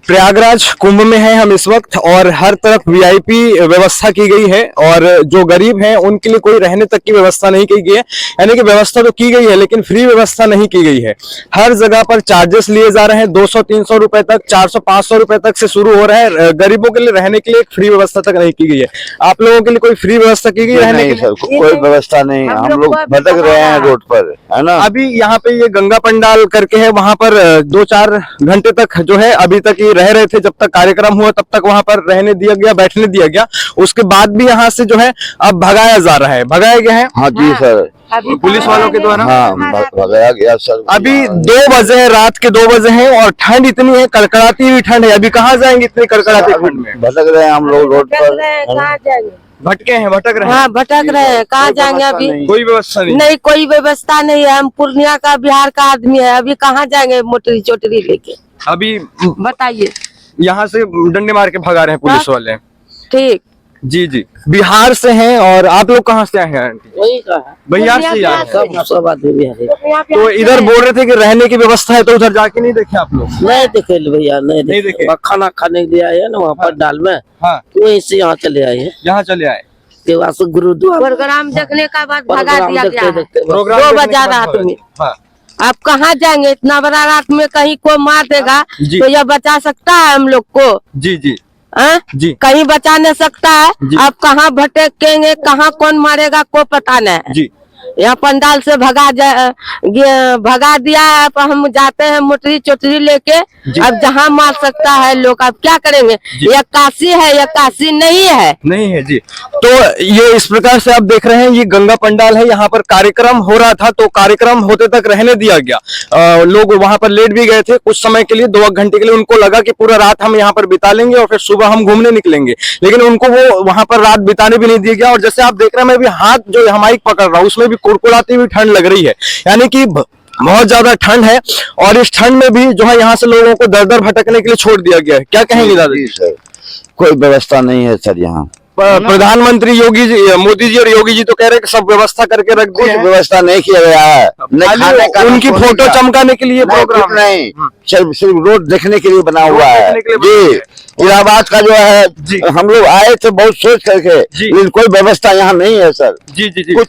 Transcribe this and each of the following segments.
प्रयागराज कुंभ में है हम इस वक्त और हर तरफ वीआईपी व्यवस्था की गई है और जो गरीब हैं उनके लिए कोई रहने तक की व्यवस्था नहीं की गई है। यानी कि व्यवस्था तो की गई है लेकिन फ्री व्यवस्था नहीं की गई है। हर जगह पर चार्जेस लिए जा रहे हैं, 200-300 रुपए तक, 400-500 रुपए तक से शुरू हो रहे हैं। गरीबों के लिए रहने के लिए एक फ्री व्यवस्था तक नहीं की गई है। आप लोगों के लिए कोई फ्री व्यवस्था की गई रहने के लिए? कोई व्यवस्था नहीं, हम लोग भटक रहे हैं रोड पर, है ना। अभी यहाँ पे ये गंगा पंडाल करके है, वहां पर 2-4 घंटे तक जो है अभी तक ये रह रहे थे। जब तक कार्यक्रम हुआ तब तक वहां पर रहने दिया गया, बैठने दिया गया। उसके बाद भी यहाँ से जो है अब भगाया जा रहा है। भगाया गया है? हाँ जी सर, पुलिस वालों के द्वारा। हाँ भगाया गया सर। अभी 2 बजे है, रात के 2 बजे हैं और ठंड इतनी है, कड़कड़ाती हुई ठंड है। अभी कहाँ जाएंगे इतनी कड़कड़ाती ठंड में? भटक रहे हैं हम लोग रोड पर। भटके हैं, भटक रहे हैं। हाँ भटक रहे हैं, कहाँ जाएंगे अभी? कोई व्यवस्था नहीं? नहीं, कोई व्यवस्था नहीं है। हम पूर्णिया का, बिहार का आदमी है, अभी कहाँ जाएंगे मोटरी चोटरी लेके? अभी बताइए। यहाँ से डंडे मार के भगा रहे हैं पुलिस वाले। ठीक, जी जी। बिहार से हैं और आप लोग कहाँ से आए हैं? बिहार से आए हैं। सब आदमी बिहारी। तो इधर बोल रहे थे कि रहने की व्यवस्था है, तो उधर जाके नहीं देखे आप लोग? नहीं देखे भैया, नहीं देखे। खाना खाने के लिए आए हैं ना वहाँ पर डाल में। हाँ, तो वहीं से यहाँ चले आए हैं। यहाँ चले आए के वहाँ से गुरुद्वारा प्रोग्राम देखने का बाद भगा दिया गया है। प्रोग्राम 2 देखने बजा के रात बाद? में। हाँ। आप कहाँ जाएंगे? इतना बड़ा रात में कहीं को मार देगा तो यह बचा सकता है हम लोग को? जी जी जी। कहीं बचा नहीं सकता है। आप कहाँ भटकेंगे, कहाँ कौन मारेगा को पता नहीं जी। यहाँ पंडाल से भगा दिया है। अब हम जाते हैं मोटरी चोटरी लेके। अब जहाँ मार सकता है लोग, अब क्या करेंगे? यह काशी है, यह काशी नहीं है। नहीं है जी। तो ये इस प्रकार से आप देख रहे हैं, ये गंगा पंडाल है। यहाँ पर कार्यक्रम हो रहा था तो कार्यक्रम होते तक रहने दिया गया। लोग वहां पर लेट भी गए थे कुछ समय के लिए, 2 घंटे के लिए। उनको लगा कि पूरा रात हम यहाँ पर बिता लेंगे और फिर सुबह हम घूमने निकलेंगे, लेकिन उनको वो वहां पर रात बिताने भी नहीं दिया गया। और जैसे आप देख रहे हैं, मैं भी हाथ जो माइक पकड़ रहा हूँ उसमें भी कुड़कुड़ाती हुई ठंड लग रही है। यानी कि बहुत ज्यादा ठंड है और इस ठंड में भी जो है यहाँ से लोगों को दर दर भटकने के लिए छोड़ दिया गया है। क्या कहेंगे दादा? सर कोई व्यवस्था नहीं है सर यहाँ। प्रधानमंत्री योगी जी, मोदी जी और योगी जी तो कह रहे हैं कि सब व्यवस्था करके रख दी है। व्यवस्था नहीं किया गया है। उनकी फोटो चमकाने के लिए प्रोग्राम नहीं, सिर्फ रोड देखने के लिए बना हुआ है जी। इलाहाबाद का जो है हम लोग आए थे बहुत सोच करके, लेकिन कोई व्यवस्था यहाँ नहीं है सर। जी जी जी, कुछ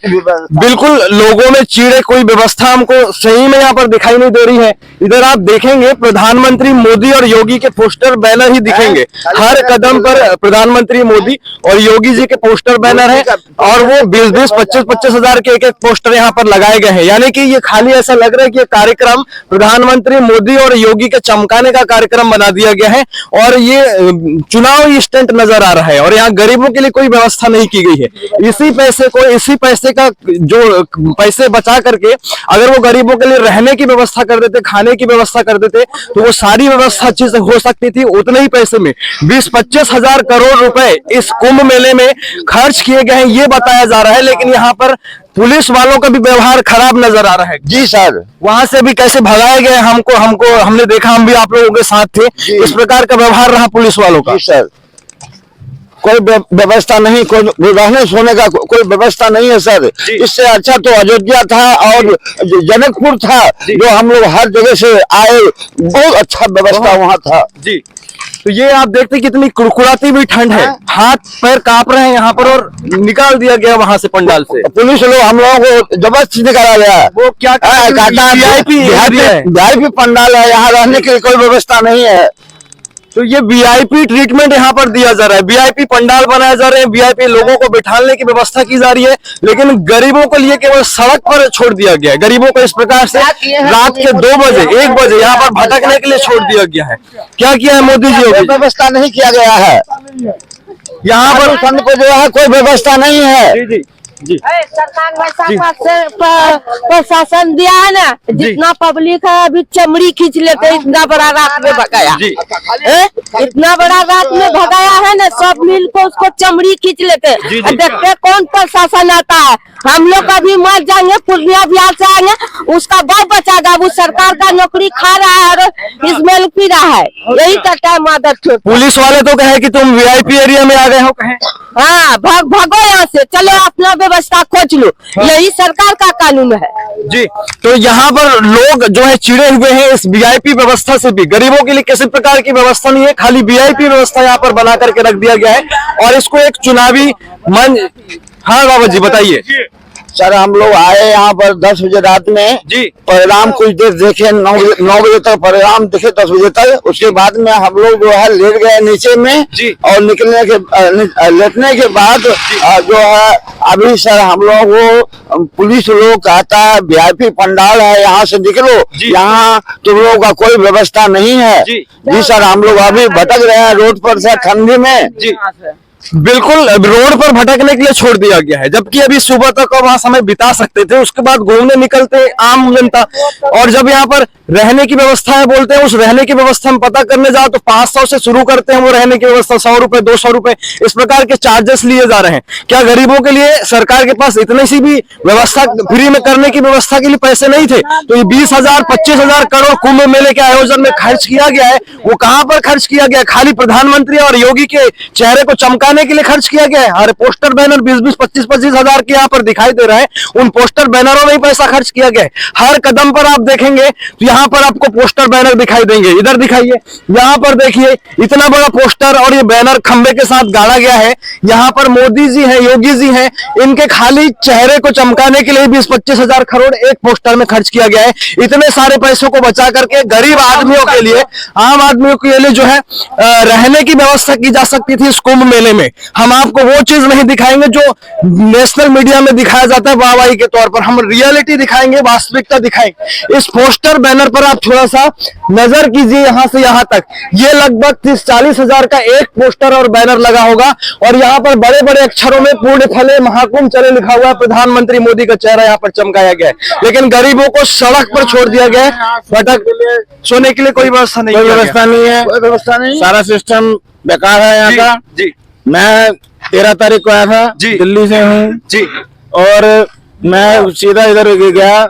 बिल्कुल लोगों में चीड़े, कोई व्यवस्था हमको सही में यहाँ पर दिखाई नहीं दे रही है। इधर आप देखेंगे प्रधानमंत्री मोदी और योगी के पोस्टर बैनर ही दिखेंगे हर कदम पर। प्रधानमंत्री मोदी और योगी जी के पोस्टर बैनर है और वो 20-20, 25-25 हजार के एक पोस्टर यहाँ पर लगाए गए हैं। यानी कि ये खाली ऐसा लग रहा है कि ये कार्यक्रम प्रधानमंत्री मोदी और योगी के चमकाने का कार्यक्रम बना दिया गया है और ये चुनाव स्टंट नजर आ रहा है। और यहाँ गरीबों के लिए कोई व्यवस्था नहीं की गई है। इसी पैसे का जो पैसे बचा करके अगर वो गरीबों के लिए रहने की व्यवस्था कर देते, खाने की व्यवस्था कर देते, तो वो सारी व्यवस्था अच्छे से हो सकती थी। उतने ही पैसे में 20-25 हजार करोड़ रुपए इस कुंभ मेले में खर्च किए गए हैं, ये बताया जा रहा है। लेकिन यहाँ पर पुलिस वालों का भी व्यवहार खराब नजर आ रहा है। जी सर, वहां से भी कैसे भगाए गए हमने देखा, हम भी आप लोगों के साथ थे। इस प्रकार का व्यवहार रहा पुलिस वालों का। जी सर, कोई व्यवस्था नहीं, कोई रहने सोने का कोई व्यवस्था नहीं है सर। इससे अच्छा तो अयोध्या था और जनकपुर था, जो हम लोग हर जगह से आए, बहुत अच्छा व्यवस्था वहाँ था जी। तो ये आप देखते कितनी कुड़कुड़ाती हुई ठंड है, हाथ पैर कांप रहे हैं यहाँ पर और निकाल दिया गया वहां से पंडाल से। पुलिस लोग हम लोगों को जबरदस्ती निकाला गया। वो क्या वीआईपी पंडाल है, यहाँ रहने की कोई व्यवस्था नहीं है। तो ये वीआईपी ट्रीटमेंट यहाँ पर दिया जा रहा है, वीआईपी पंडाल बनाए जा रहे हैं, वीआईपी लोगों को बिठाने की व्यवस्था की जा रही है, लेकिन गरीबों को लिए केवल सड़क पर छोड़ दिया गया है। गरीबों को इस प्रकार से रात के 2 बजे 1 बजे यहाँ पर भटकने के लिए छोड़ दिया गया है। क्या किया है मोदी जी? व्यवस्था नहीं किया गया है यहाँ पर, जो है कोई व्यवस्था नहीं है जी जी। सरकार वैसा प्रशासन दिया है ना, जितना पब्लिक है अभी चमड़ी खींच लेते। इतना बड़ा रात में भगाया, इतना बड़ा रात में भगाया है ना, सब मिल को उसको चमड़ी खींच लेते। देखते कौन प्रशासन आता है। हम लोग अभी मर जाएंगे, पूर्णिया बिहार से आएंगे, उसका बाप बचाएगा। वो सरकार का नौकरी खा रहा है और इसमें पी रहा है, यही करता है मादर। पुलिस वाले तो कहे कि तुम वीआईपी एरिया में आ गए हो, कहे हाँ भागो यहाँ से, चलो अपना व्यवस्था खोज लो। यही सरकार का कानून है जी। तो यहाँ पर लोग जो है चिड़े हुए हैं इस वीआईपी व्यवस्था से भी। गरीबों के लिए किसी प्रकार की व्यवस्था नहीं है, खाली वीआईपी व्यवस्था यहाँ पर बना करके रख दिया गया है और इसको एक चुनावी मंच। हाँ बाबा जी बताइए। सर हम लोग आए यहाँ पर 10 बजे रात में जी। परिणाम कुछ देर देखे, 9 बजे तक परिणाम देखे, 10 बजे तक। उसके बाद में हम लोग जो है लेट गए नीचे में जी। और लेटने के बाद जो है अभी सर हम लोग वो पुलिस लोग कहता है वीआईपी पंडाल है, यहाँ से निकलो, यहाँ तुम लोगों का कोई व्यवस्था नहीं है। जी सर हम लोग अभी भटक रहे हैं रोड पर सर ठंडी में। जी बिल्कुल रोड पर भटकने के लिए छोड़ दिया गया है, जबकि अभी सुबह तक वहां समय बिता सकते थे, उसके बाद घूमने निकलते आम जनता। और जब यहाँ पर रहने की व्यवस्था है बोलते हैं, उस रहने की व्यवस्था में पता करने जाओ तो 500 से शुरू करते हैं वो रहने की व्यवस्था, 100 रुपए 200 रुपए इस प्रकार के चार्जेस लिए जा रहे हैं। क्या गरीबों के लिए सरकार के पास इतनी सी भी व्यवस्था फ्री में करने की व्यवस्था के लिए पैसे नहीं थे? तो ये 20,000 25,000 करोड़ कुंभ मेले के आयोजन में खर्च किया गया है, वो कहां पर खर्च किया गया? खाली प्रधानमंत्री और योगी के चेहरे को चमकाने के लिए खर्च किया गया है। अरे पोस्टर बैनर 20-20 25-25 हजार के यहाँ पर दिखाई दे रहे हैं, उन पोस्टर बैनरों में ही पैसा खर्च किया गया है। हर कदम पर आप देखेंगे तो यहाँ पर आपको पोस्टर बैनर दिखाई देंगे। इधर दिखाइए, यहाँ पर देखिए इतना बड़ा पोस्टर और ये बैनर खंबे के साथ गाड़ा गया है। यहाँ पर मोदी जी हैं, योगी जी हैं, इनके खाली चेहरे को चमकाने के लिए 20-25 हजार करोड़ एक पोस्टर में खर्च किया गया है। इतने सारे पैसों को बचा करके गरीब आदमियों के लिए, आम आदमियों के लिए जो है रहने की व्यवस्था की जा सकती थी इस कुंभ मेले में। हम आपको वो चीज नहीं दिखाएंगे जो नेशनल मीडिया में दिखाया जाता है वाहवाही के तौर पर, हम रियलिटी दिखाएंगे, वास्तविकता दिखाएंगे। इस पोस्टर बैनर पर आप थोड़ा सा नजर कीजिए, यहाँ से यहाँ तक ये लगभग 30-40 हजार का एक पोस्टर और बैनर लगा होगा और यहाँ पर बड़े बड़े अक्षरों में पूर्ण फले महाकुंभ चले लिखा हुआ है। प्रधानमंत्री मोदी का चेहरा यहाँ पर चमकाया गया है, लेकिन गरीबों को सड़क पर छोड़ दिया गया है। भटक सोने के लिए कोई व्यवस्था नहीं, कोई व्यवस्था नहीं, सारा सिस्टम बेकार है यहाँ का। जी मैं 13 तारीख को आया था, दिल्ली से हूँ जी, और मैं सीधा इधर गया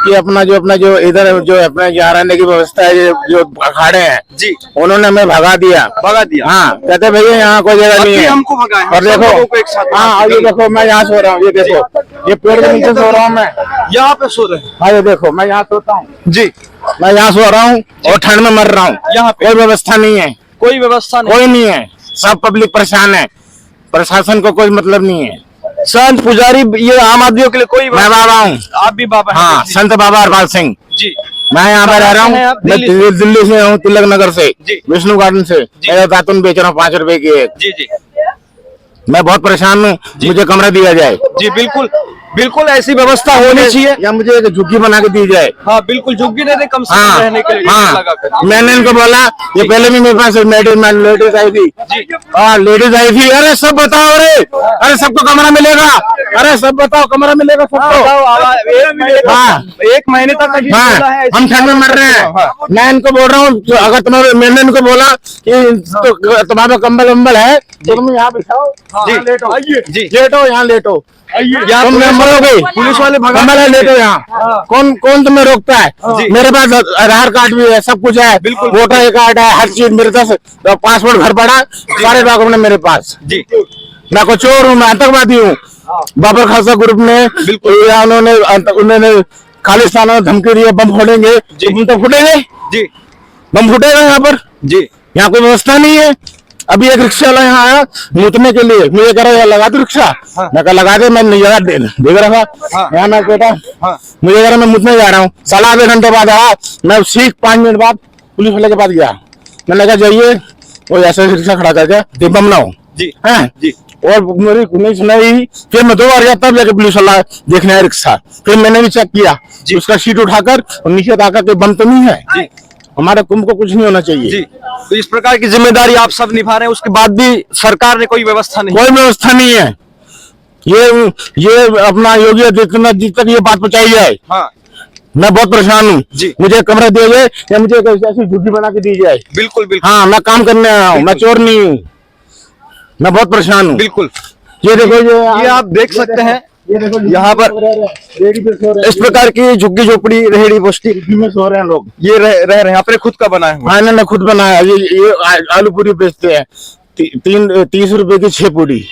कि अपना जो इधर जो अपने यहाँ रहने की व्यवस्था है, जो अखाड़े हैं जी, उन्होंने हमें भगा दिया। हाँ, कहते भैया यहाँ कोई जगह नहीं है, हमको भगाया। और देखो हाँ ये देखो मैं यहाँ सो रहा हूँ, ये देखो ये पेड़ के नीचे सो रहा हूँ, मैं यहाँ पे सो रहे हैं। हाँ ये देखो मैं यहाँ सोता हूँ जी, मैं यहाँ सो रहा हूँ और ठंड में मर रहा हूँ। यहाँ पे कोई व्यवस्था नहीं है, कोई व्यवस्था कोई नहीं है, सब पब्लिक परेशान है, प्रशासन को कोई मतलब नहीं है। संत पुजारी ये आम आदमियों के लिए कोई, मैं बाबा हूँ। आप भी बाबा? हाँ, संत बाबा हरपाल सिंह जी। मैं यहाँ पर रह रहा हूँ, मैं दिल्ली से हूँ, तिलक नगर से, विष्णु गार्डन से। मैं दातुन बेच रहा हूँ 5 रुपए की एक। जी जी, मैं बहुत परेशान हूँ, मुझे कमरा दिया जाए। जी बिल्कुल बिल्कुल, ऐसी व्यवस्था होनी चाहिए, या मुझे एक झुग्गी बना के दी जाए। हाँ बिल्कुल, झुग्गी दे दे कम से कम रहने के लिए। हाँ, मैंने इनको बोला, ये पहले भी मेरे पास लेडीज आई थी। हाँ लेडीज आई थी, अरे सब बताओ, अरे सबको कमरा मिलेगा, अरे सब बताओ कमरा मिलेगा सबको। हाँ 1 महीने तक हम ठंड में मर रहे हैं। मैं इनको बोल रहा हूँ, अगर तुम्हारे, मैंने इनको बोला कि तुम्हारा कंबल वम्बल है तो तुम यहाँ बिठाओ, लेटो यहाँ, लेटो तुम मरोगे, पुलिस वाले कमल है, लेटो यहाँ। कौन तुम्हें रोकता है? मेरे पास आधार कार्ड भी है, सब कुछ है, वोटर कार्ड है, हर चीज मेरे पास, पासपोर्ट घर पड़ा, सारे डॉक्यूमेंट मेरे पास जी। मैं को चोर हूँ, मैं आतंकवादी हूँ। बाबर खालसा ग्रुप ने उन्होंने खालिस्तान में धमकी दी है, बम फोड़ेंगे, बम तो फूटेंगे जी, बम फूटेगा यहाँ पर जी। यहाँ कोई व्यवस्था नहीं है। अभी एक रिक्शा वाला यहाँ आया मुतने के लिए, मुझे कह रहा लगा दो रिक्शा। मैं कहा लगा दे, मैं जगह देख रहा था यहाँ, मैं बेटा मुझे कह रहा मैं मुतने जा रहा हूँ। साला आधे घंटे बाद आया, मैं ठीक 5 मिनट बाद पुलिस वाले के पास गया। मैंने कहा जाइए, वो ऐसे रिक्शा खड़ा करके बम ना हो जी, है जी। और मेरी नहीं सुनाई, फिर मैं 2 बार गया, तब जाके पुलिस वाला देखने आया रिक्शा। फिर मैंने भी चेक किया, उसका शीट उठाकर और नीचे ताका के बम तो नहीं है जी। हमारे कुंभ को कुछ नहीं होना चाहिए जी। तो इस प्रकार की जिम्मेदारी आप सब निभा रहे हैं, उसके बाद भी सरकार ने कोई व्यवस्था नहीं, कोई व्यवस्था नहीं है। ये अपना योगी आदित्यनाथ जी तक ये बात पहुंचाई जाए। हाँ। मैं बहुत परेशान हूँ जी, मुझे कमरा दिया जाए या मुझे ऐसी झुग्गी बना के दी जाए। बिल्कुल बिल्कुल, हाँ मैं काम करने आया हूँ, मैं चोर नहीं हूँ, मैं बहुत परेशान हूँ। बिल्कुल, ये देखो, ये आप देख सकते हैं, यहाँ पर इस प्रकार की झुग्गी झोपड़ी रेहड़ी बस्ती में सो रहे हैं लोग। ये रह रहे हैं, अपने खुद का बनाया हुआ। मैंने खुद बनाया। ये आलू पूरी बेचते हैं, 30 रुपए की 6 पूरी।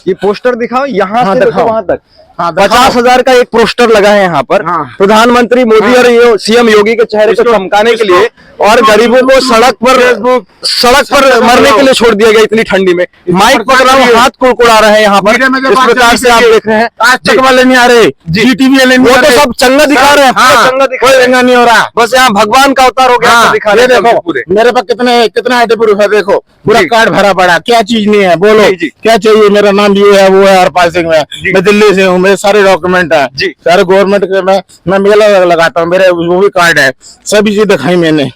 ये पोस्टर दिखाओ, यहाँ हाँ, से लेकर दिखाओ। वहां तक हाँ, दिखाओ। 50,000 का एक पोस्टर लगा है यहाँ पर। हाँ। प्रधानमंत्री मोदी और ये सीएम योगी के चेहरे को चमकाने के लिए, और गरीबों को सड़क पर मरने के लिए छोड़ दिया गया इतनी ठंडी में। माइक पकड़ा हुआ हाथ कुड़कुड़ा रहे हैं यहाँ पर, इस प्रकार से आप देख रहे हैं। आज तक वाले नहीं आ रहे, जीटीवी वाले नहीं वो आ तो रहे। सब चंगा दिखा रहे हैं, पूरा चंगा दिखा कोई रहे हैं। रंगा नहीं हो रहा। बस यहाँ भगवान का अवतार हो गया, हाँ, ऐसा दिखा ये रहे हैं देखो पूरे। मेरे पास कितना आईडी प्रूफ है, देखो पूरा जी। कार्ड भरा पड़ा, क्या चीज नहीं है बोलो, जी, जी। क्या चाहिए, मेरा नाम ये है वो है हरपाल सिंह है, मैं दिल्ली से हूँ, मेरे सारे डॉक्यूमेंट है, जी। सारे गवर्नमेंट के मैं मेला लगाता हूँ, मेरे वो भी कार्ड है, सभी चीज दिखाई मैंने।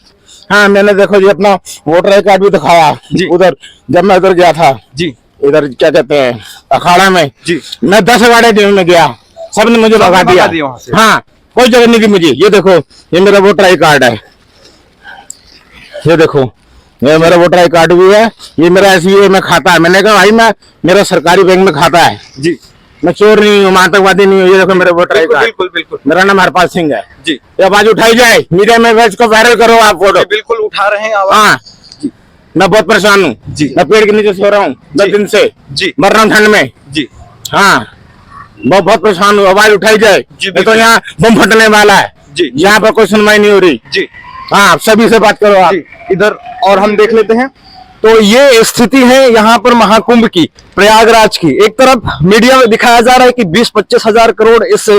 हाँ, मैंने देखो जी अपना वोटर आई कार्ड भी दिखाया जी। उधर, जब मैं उधर गया था, जी इधर क्या कहते हैं अखाड़ा में, जी। मैं 10 गाड़ी में गया, सबने मुझे भगा भगा दिया। दिया वहाँ से। हाँ, कोई जगह नहीं दी मुझे। ये देखो, ये मेरा वोटर आई कार्ड है, ये देखो, ये मेरा वोटर आई कार्ड भी है, ये मेरा एसबीआई में खाता है। मैंने कहा भाई मेरा सरकारी बैंक में खाता है, जी, मैं चोर नहीं हूँ, आतंकवादी नहीं हूँ। ये देखो मेरा वोटर आई कार्ड, बिल्कुल बिल्कुल। मेरा नाम हरपाल सिंह है। जी, ये आवाज उठाई जाए मीडिया में, इसको वायरल करो आप फोटो। बिल्कुल उठा रहे हैं आवाज। हाँ, मैं बहुत परेशान हूँ जी। मैं पेड़ के नीचे सो रहा हूँ 10 दिन से, जी। मर रहा हूँ ठंड में। जी, हाँ, बहुत परेशान हूँ, आवाज उठाई जाए। जी, नहीं तो यहाँ बम फटने वाला है। जी। यहाँ पर कोई सुनवाई नहीं हो रही। जी, हाँ, सभी से बात करो आप। जी। इधर और हम देख लेते हैं। तो ये स्थिति है यहाँ पर महाकुंभ की, प्रयागराज की। एक तरफ मीडिया में दिखाया जा रहा है कि 20-25 हजार करोड़ इस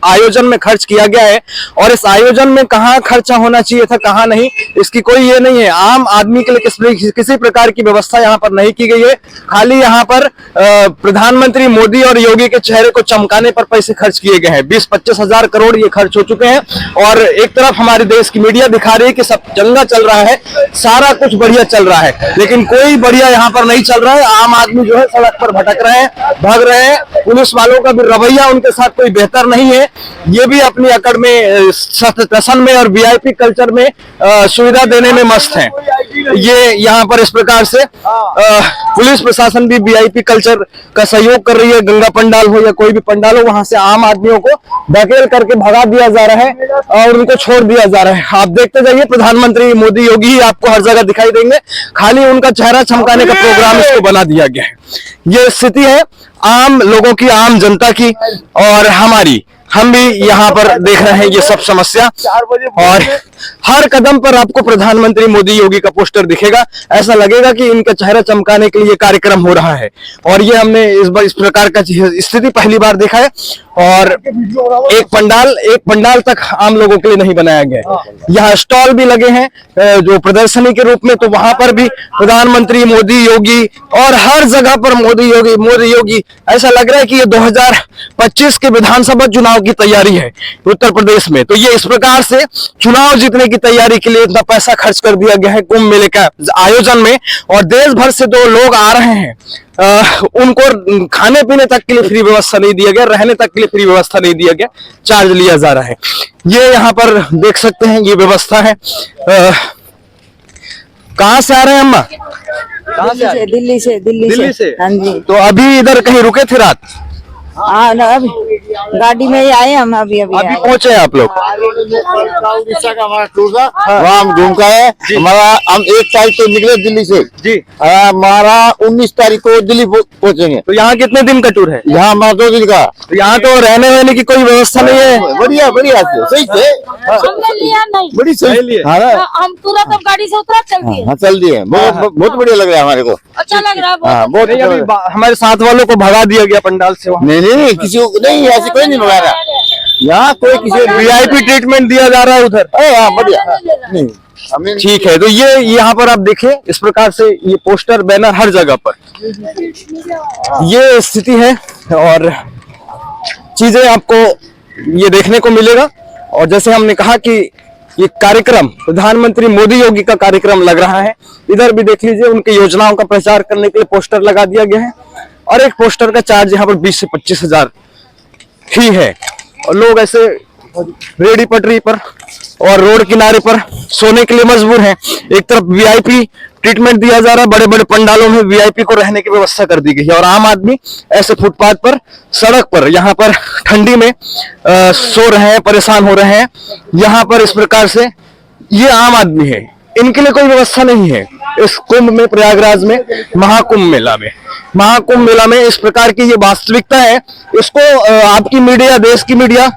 आयोजन में खर्च किया गया है, और इस आयोजन में कहाँ खर्चा होना चाहिए था कहाँ नहीं, इसकी कोई ये नहीं है। आम आदमी के लिए किसी प्रकार की व्यवस्था यहाँ पर नहीं की गई है। खाली यहाँ पर प्रधानमंत्री मोदी और योगी के चेहरे को चमकाने पर पैसे खर्च किए गए हैं। 20-25 हजार करोड़ ये खर्च हो चुके हैं। और एक तरफ हमारे देश की मीडिया दिखा रही है कि सब चंगा चल रहा है, सारा कुछ बढ़िया चल रहा है, लेकिन कोई बढ़िया यहाँ पर नहीं चल रहा है। आम आदमी जो है सड़क पर भटक रहे हैं, भाग रहे हैं। पुलिस वालों का भी रवैया उनके साथ कोई बेहतर नहीं है। ये भी अपनी अकड़ में, शासन में और वीआईपी कल्चर में सुविधा देने में मस्त हैं। ये यहाँ पर इस प्रकार से पुलिस प्रशासन भी वीआईपी कल्चर का सहयोग कर रही है। गंगा पंडाल हो या कोई भी पंडाल हो, वहां से आम आदमियों को धकेल करके भगा दिया जा रहा है और उनको छोड़ दिया जा रहा है। आप देखते जाइए, प्रधानमंत्री मोदी योगी ही आपको हर जगह दिखाई देंगे। खाली उनका चेहरा चमकाने का प्रोग्राम इसको बना दिया गया है। ये स्थिति है आम लोगों की, आम जनता की, और हमारी। हम भी यहाँ पर देख रहे हैं ये सब समस्या, और हर कदम पर आपको प्रधानमंत्री मोदी योगी का पोस्टर दिखेगा। ऐसा लगेगा कि इनका चेहरा चमकाने के लिए कार्यक्रम हो रहा है, और ये हमने इस बार इस प्रकार का स्थिति पहली बार देखा है। और एक पंडाल तक आम लोगों के लिए नहीं बनाया गया है। यहाँ स्टॉल भी लगे हैं जो प्रदर्शनी के रूप में, तो वहां पर भी प्रधानमंत्री मोदी योगी, और हर जगह पर मोदी योगी। ऐसा लग रहा है कि ये 2025 के विधानसभा चुनाव की तैयारी है उत्तर प्रदेश में। तो ये इस प्रकार से चुनाव जीतने की तैयारी के लिए इतना पैसा खर्च कर दिया गया है कुंभ मेले का आयोजन में। और देश भर से जो लोग आ रहे हैं उनको खाने पीने तक के लिए फ्री व्यवस्था नहीं दिया गया, रहने तक के लिए फ्री व्यवस्था नहीं दिया गया, चार्ज लिया जा रहा है। ये यहाँ पर देख सकते हैं, ये व्यवस्था है। कहाँ से आ रहे हैं अम्मा? कहाँ से आ रहे हैं? दिल्ली से। हाँ जी। तो अभी इधर कहीं रुके थे रात? हाँ ना, अभी गाड़ी में ही आए हम, अभी पहुंचे हैं आप लोग? उड़ीसा का हमारा टूर था, वहाँ हम घूम का है हमारा। हम 1 तारीख को निकले दिल्ली से जी, हमारा 19 तारीख को दिल्ली पहुंचेंगे। तो यहाँ कितने दिन का टूर है? यहाँ हमारा 2 दिन का। तो यहाँ तो रहने वहने की कोई व्यवस्था नहीं है? बढ़िया सही से, हमने लिया नहीं, बड़ी सही। हाँ, हम तुरंत अब गाड़ी से उतरा चल दिए। हाँ, चल दिए। बहुत बढ़िया लग रहा है हमारे को। अच्छा लग रहा है बहुत। हाँ, बहुत नहीं, अभी हमारे साथ वालों को भगा दिया गया पंडाल से वहाँ। नहीं, किसी को नहीं, ऐसे कोई नहीं भगा रहा यहाँ, कोई किसी वीआईपी ट्रीटमेंट दिया जा रहा है उधर। हाँ, बढ़िया नहीं हमें। ठीक है, तो ये यहाँ पर आप देखिए इस प्रकार से ये पोस्टर बैनर हर जगह पर, ये स्थिति है। और चीजें आपको ये देखने को मिलेगा। और जैसे हमने कहा कि ये कार्यक्रम प्रधानमंत्री मोदी योगी का कार्यक्रम लग रहा है। इधर भी देख लीजिए, उनकी योजनाओं का प्रचार करने के लिए पोस्टर लगा दिया गया है, और एक पोस्टर का चार्ज यहाँ पर 20 से 25 हजार ही है। और लोग ऐसे रेडी पटरी पर और रोड किनारे पर सोने के लिए मजबूर हैं। एक तरफ वीआईपी ट्रीटमेंट दिया जा रहा है, बड़े बड़े पंडालों में वीआईपी को रहने की व्यवस्था कर दी गई है, और आम आदमी ऐसे फुटपाथ पर, सड़क पर, यहाँ पर ठंडी में सो रहे हैं, परेशान हो रहे हैं। यहाँ पर इस प्रकार से ये आम आदमी है। इनके लिए कोई व्यवस्था नहीं है इस कुंभ में, प्रयागराज में, महाकुंभ मेला में इस प्रकार की ये वास्तविकता है। इसको आपकी मीडिया, देश की मीडिया,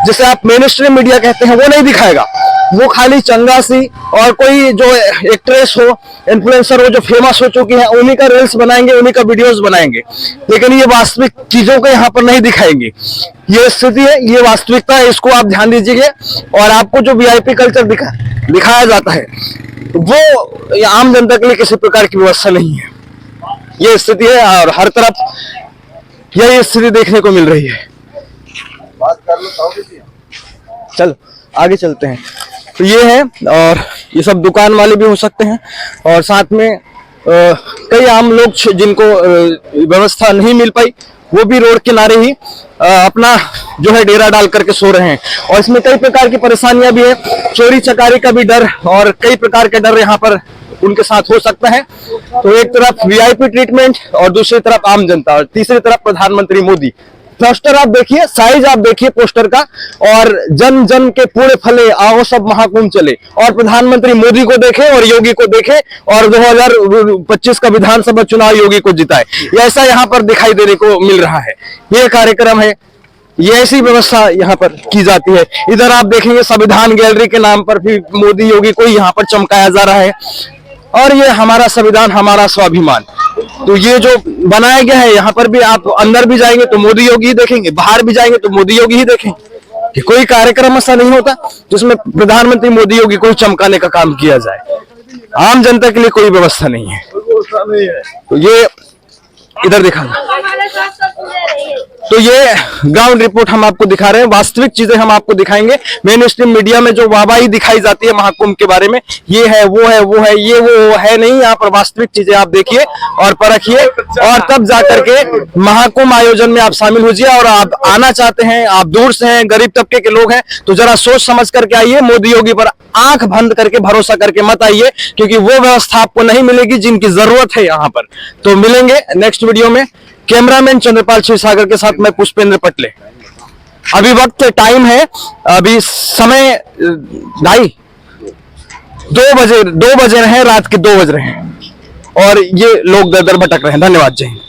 जिसे आप मेन स्ट्रीम मीडिया कहते हैं, वो नहीं दिखाएगा। वो खाली चंगा सी और कोई जो एक्ट्रेस हो, इन्फ्लुएंसर हो, जो फेमस हो चुकी है, उन्हीं का रील्स बनाएंगे, उन्हीं का वीडियोस बनाएंगे, लेकिन ये वास्तविक चीजों को यहाँ पर नहीं दिखाएंगे। ये स्थिति है, ये वास्तविकता है, इसको आप ध्यान दीजिए। और आपको जो वीआईपी कल्चर दिखाया जाता है, वो आम जनता के लिए किसी प्रकार की व्यवस्था नहीं है। ये स्थिति है और हर तरफ यही स्थिति देखने को मिल रही है। चल आगे चलते हैं। तो ये है, और ये सब दुकान वाले भी हो सकते हैं, और साथ में कई आम लोग जिनको व्यवस्था नहीं मिल पाई, वो भी रोड किनारे ही अपना जो है डेरा डाल करके सो रहे हैं। और इसमें कई प्रकार की परेशानियां भी है, चोरी चकारी का भी डर और कई प्रकार के डर यहाँ पर उनके साथ हो सकता है। तो एक तरफ वीआईपी ट्रीटमेंट और दूसरी तरफ आम जनता और तीसरी तरफ प्रधानमंत्री मोदी। पोस्टर आप देखिए, साइज आप देखिए पोस्टर का, और जन जन के पूरे फले आओ सब महाकुंभ चले, और प्रधानमंत्री मोदी को देखे और योगी को देखे, और 2025 का विधानसभा चुनाव योगी को जिताए। ऐसा यहाँ पर दिखाई देने को मिल रहा है। ये कार्यक्रम है, ये ऐसी व्यवस्था यहाँ पर की जाती है। इधर आप देखेंगे संविधान गैलरी के नाम पर भी मोदी योगी को यहाँ पर चमकाया जा रहा है, और ये हमारा संविधान, हमारा स्वाभिमान। तो ये जो बनाया गया है, यहाँ पर भी आप अंदर भी जाएंगे तो मोदी योगी ही देखेंगे, बाहर भी जाएंगे तो मोदी योगी ही देखेंगे। कि कोई कार्यक्रम ऐसा नहीं होता जिसमें प्रधानमंत्री मोदी योगी को चमकाने का काम किया जाए। आम जनता के लिए कोई व्यवस्था नहीं है। तो ये इधर दिखा, तो ये ग्राउंड रिपोर्ट हम आपको दिखा रहे हैं, वास्तविक चीजें हम आपको दिखाएंगे। मेन स्ट्रीम मीडिया में जो वाहवाही दिखाई जाती है महाकुंभ के बारे में, ये है वो है वो है, ये वो है नहीं। यहाँ पर वास्तविक चीजें आप देखिए और परखिए, और तब जाकर के महाकुंभ आयोजन में आप शामिल होजिए। और आप आना चाहते हैं, आप दूर से हैं, गरीब तबके के लोग हैं, तो जरा सोच समझ करके आइए। मोदी योगी पर आंख बंद करके भरोसा करके मत आइए, क्योंकि वो व्यवस्था आपको नहीं मिलेगी जिनकी जरूरत है यहाँ पर। तो मिलेंगे नेक्स्ट वीडियो में। कैमरामैन चंद्रपाल क्षीरसागर के साथ मैं पुष्पेंद्र पटले। अभी वक्त टाइम है, अभी समय 2 बजे रहे हैं, रात के 2 बज रहे हैं, और ये लोग दर दर भटक रहे हैं। धन्यवाद, जय हिंद।